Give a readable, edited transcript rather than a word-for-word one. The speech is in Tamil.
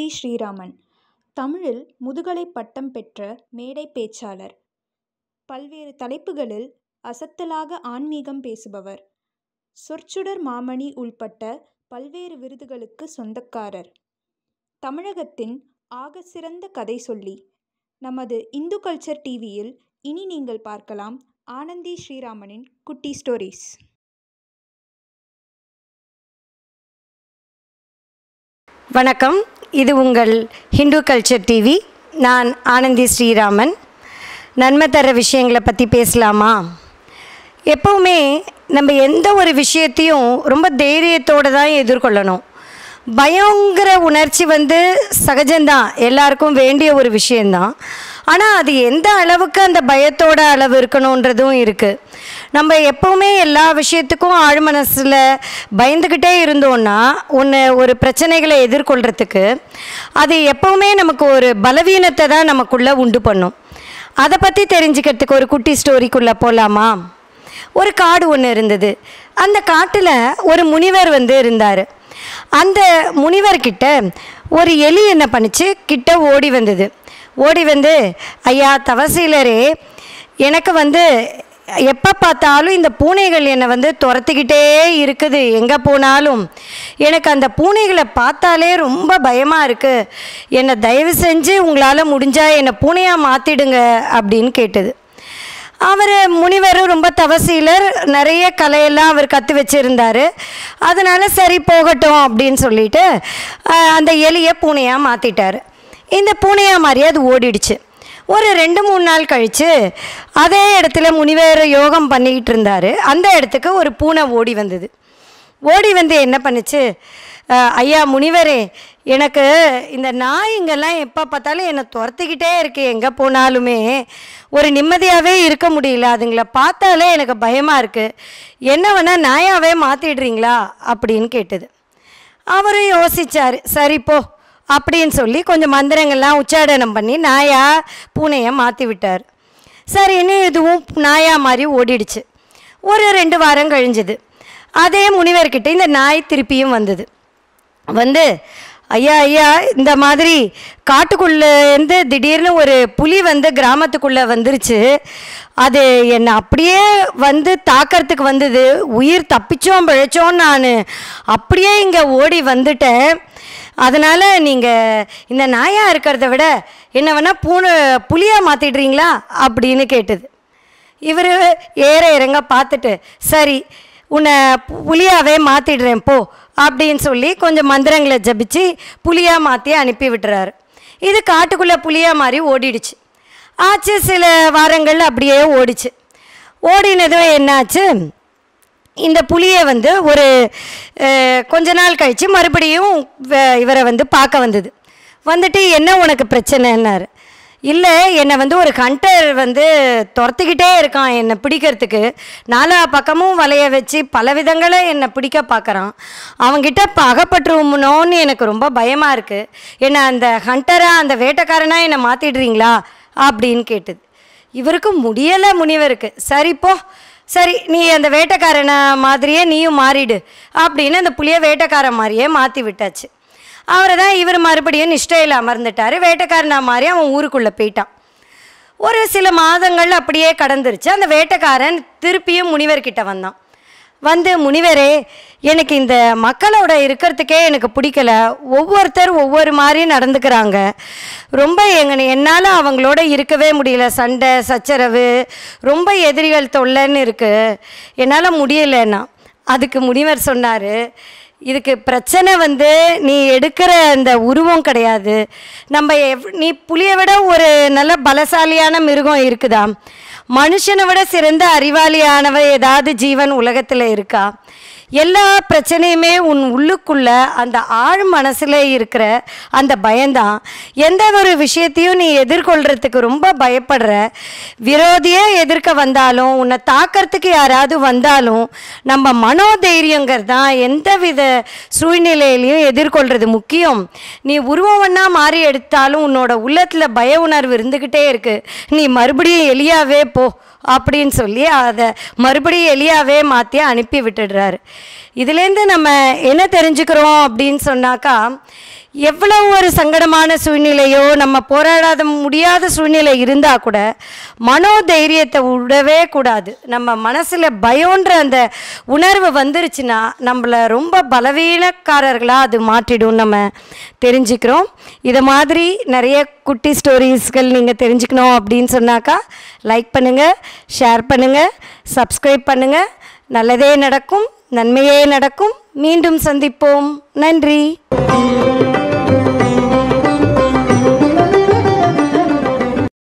ஆனந்தி ஸ்ரீராமன் தமிழில் முதுகலை பட்டம் பெற்ற மேடை பேச்சாளர். பல்வேறு தலைப்புகளில் அசத்தலாக ஆன்மீகம் பேசுபவர். சொற்சுடர் மாமணி உள்பட்ட பல்வேறு விருதுகளுக்கு சொந்தக்காரர். தமிழகத்தின் ஆக சிறந்த கதை சொல்லி. நமது இந்து கல்ச்சர் டிவியில் இனி நீங்கள் பார்க்கலாம் ஆனந்தி ஸ்ரீராமனின் குட்டி ஸ்டோரிஸ். வணக்கம், இது உங்கள் ஹிந்து கல்ச்சர் டிவி. நான் ஆனந்தி ஸ்ரீராமன். நன்மை தர விஷயங்களை பற்றி பேசலாமா? எப்போவுமே நம்ம எந்த ஒரு விஷயத்தையும் ரொம்ப தைரியத்தோடு தான் எதிர்கொள்ளணும். பயங்கர உணர்ச்சி சகஜம்தான், எல்லாருக்கும் வேண்டிய ஒரு விஷயந்தான். ஆனால் அது எந்த அளவுக்கு அந்த பயத்தோட அளவு இருக்கணுன்றதும் இருக்குது. நம்ம எப்போவுமே எல்லா விஷயத்துக்கும் ஆழ்மனசில் பயந்துக்கிட்டே இருந்தோன்னா ஒரு பிரச்சனைகளை எதிர்கொள்கிறதுக்கு அது எப்போவுமே நமக்கு ஒரு பலவீனத்தை தான் நமக்குள்ளே உண்டு பண்ணும். அதை பற்றி தெரிஞ்சுக்கிறதுக்கு ஒரு குட்டி ஸ்டோரிக்குள்ளே போகலாமா? ஒரு காடு ஒன்று இருந்தது. அந்த காட்டில் ஒரு முனிவர் இருந்தார். அந்த முனிவர்கிட்ட ஒரு எலி என்ன பண்ணிச்சு, கிட்ட ஓடி வந்தது. ஓடி வந்து, ஐயா தவசீலரே, எனக்கு எப்போ பார்த்தாலும் இந்த பூனைகள் என்னை துரத்திக்கிட்டே இருக்குது. எங்கே போனாலும் எனக்கு அந்த பூனைகளை பார்த்தாலே ரொம்ப பயமாக இருக்குது. என்னை தயவு செஞ்சு உங்களால் முடிஞ்சால் என்னை பூனையாக மாற்றிடுங்க அப்படின்னு கேட்டது. அவர் முனிவர் ரொம்ப தவசீலர், நிறைய கலையெல்லாம் அவர் கற்று வச்சுருந்தார். அதனால் சரி போகட்டும் அப்படின்னு சொல்லிட்டு அந்த எலியை பூனையாக மாற்றிட்டார். இந்த பூனையாக மாதிரியே அது ஓடிடுச்சு. ஒரு 2-3 நாள் கழித்து அதே இடத்துல முனிவர் யோகம் பண்ணிக்கிட்டு இருந்தார். அந்த இடத்துக்கு ஒரு பூனை ஓடி வந்தது. ஓடி என்ன பண்ணுச்சு, ஐயா முனிவரே, எனக்கு இந்த நாய்ங்கெல்லாம் எப்போ பார்த்தாலும் என்னை துரத்திக்கிட்டே இருக்கு. எங்கே போனாலுமே ஒரு நிம்மதியாகவே இருக்க முடியல. அதுங்களை பார்த்தாலே எனக்கு பயமாக இருக்குது. என்ன வேணால் நாயாகவே மாற்றிடுறீங்களா அப்படின்னு கேட்டது. அவரும் யோசித்தார். சரி போ அப்படின்னு சொல்லி கொஞ்சம் மந்திரங்கள்லாம் உச்சாடனம் பண்ணி நாயா பூனையை மாற்றி விட்டார். சரின்னு இதுவும் நாயா மாதிரி ஓடிடுச்சு. ஒரு 2 வாரம் கழிஞ்சுது. அதே முனிவர்கிட்ட இந்த நாய் திருப்பியும் வந்தது. ஐயா ஐயா, இந்த மாதிரி காட்டுக்குள்ளேருந்து திடீர்னு ஒரு புலி கிராமத்துக்குள்ளே வந்துருச்சு. அது என்னை அப்படியே தாக்கிறதுக்கு வந்தது. உயிர் தப்பிச்சோம் பிழைச்சோன்னு நான் அப்படியே இங்கே ஓடி வந்துட்டேன். அதனால் நீங்கள் இந்த நாயாக இருக்கிறத விட என்ன வேணால் புலியாக மாற்றிடுறீங்களா அப்படின்னு கேட்டது. இவர் ஏற இறங்க பார்த்துட்டு, சரி உன்னை புலியாகவே மாற்றிடுறேன் போ அப்படின்னு சொல்லி கொஞ்சம் மந்திரங்களை ஜபிச்சு புலியாக மாற்றி அனுப்பி விட்டுறாரு. இது காட்டுக்குள்ளே புலியாக மாதிரி ஓடிடுச்சு. ஆச்சு, சில வாரங்கள் அப்படியே ஓடிச்சு. ஓடினதும் என்னாச்சு, இந்த புலியை ஒரு கொஞ்ச நாள் கழித்து மறுபடியும் இவரை பார்க்க வந்தது. வந்துட்டு என்ன உனக்கு பிரச்சனைன்னாரு. இல்லை, என்னை ஒரு ஹண்டர் துரத்திக்கிட்டே இருக்கான் என்னை பிடிக்கிறதுக்கு. 4 பக்கமும் வலைய வச்சு பல விதங்களை என்னை பிடிக்க பார்க்குறான். அவங்கிட்ட அகப்பட்டுருமோன்னு எனக்கு ரொம்ப பயமாக இருக்குது. என்னை அந்த ஹண்டராக அந்த வேட்டைக்காரனாக என்னை மாற்றிடுறீங்களா அப்படின்னு கேட்டது. இவருக்கு முடியலை முனிவருக்கு. சரிப்போ, சரி நீ அந்த வேட்டைக்காரனை மாதிரியே நீயும் மாறிடு அப்படின்னு அந்த புளியை வேட்டைக்காரன் மாதிரியே மாற்றி விட்டாச்சு. அவரை தான் இவர் மறுபடியும் நிஷ்டையில் அமர்ந்துட்டார். வேட்டைக்காரனா மாதிரி அவன் ஊருக்குள்ளே போயிட்டான். ஒரு சில மாதங்கள் அப்படியே கடந்துருச்சு. அந்த வேட்டைக்காரன் திருப்பியும் முனிவர்கிட்ட வந்தான். முனிவரே, எனக்கு இந்த மக்களோட இருக்கிறதுக்கே எனக்கு பிடிக்கல. ஒவ்வொருத்தர் ஒவ்வொரு மாதிரி நடந்துக்கிறாங்க. ரொம்ப என்னால் அவங்களோட இருக்கவே முடியல. சண்டை சச்சரவு, ரொம்ப எதிரிகள் தொல்லைன்னு இருக்குது. என்னால் முடியலைன்னா. அதுக்கு முனிவர் சொன்னார், இதுக்கு பிரச்சனை நீ எடுக்கிற அந்த உருவம் கிடையாது. நீ புலியை விட ஒரு நல்ல பலசாலியான மிருகம் இருக்குதா? மனுஷனை விட சிறந்த அறிவாளியானவ ஏதாவது ஜீவன் உலகத்தில் இருக்கா? எல்லா பிரச்சனையுமே உன் உள்ளுக்குள்ள அந்த ஆழ் மனசில் இருக்கிற அந்த பயம்தான். எந்த ஒரு விஷயத்தையும் நீ எதிர்கொள்கிறதுக்கு ரொம்ப பயப்படுற. விரோதியே எதிர்க்க வந்தாலும், உன்னை தாக்கிறதுக்கு யாராவது வந்தாலும், நம்ம மனோதைரியங்கிறது தான் எந்தவித சூழ்நிலையிலையும் எதிர்கொள்கிறது முக்கியம். நீ உருவம்னா மாறி எடுத்தாலும் உன்னோட உள்ளத்தில் பய உணர்வு இருந்துக்கிட்டே இருக்குது. நீ மறுபடியும் எலியாவே போ அப்படின்னு சொல்லி அதை மறுபடியும் எலியாவே மாற்றி அனுப்பி விட்டுடுறாரு. இதுலேருந்து நம்ம என்ன தெரிஞ்சுக்கிறோம் அப்படின்னு சொன்னாக்கா, எவ்வளோ ஒரு சங்கடமான சூழ்நிலையோ நம்ம போராடாத முடியாத சூழ்நிலை இருந்தால் கூட மனோதைரியத்தை விடவே கூடாது. நம்ம மனசில் பயம்ன்ற அந்த உணர்வு வந்துருச்சுன்னா நம்மளை ரொம்ப பலவீனக்காரர்களாக அது மாற்றிடும். நம்ம தெரிஞ்சுக்கிறோம். இதை மாதிரி நிறைய குட்டி ஸ்டோரிஸ்கள் நீங்கள் தெரிஞ்சுக்கணும் அப்படின்னு சொன்னாக்கா லைக் பண்ணுங்கள், ஷேர் பண்ணுங்கள், சப்ஸ்கிரைப் பண்ணுங்கள். நல்லதே நடக்கும், நன்மையே நடக்கும். மீண்டும் சந்திப்போம். நன்றி.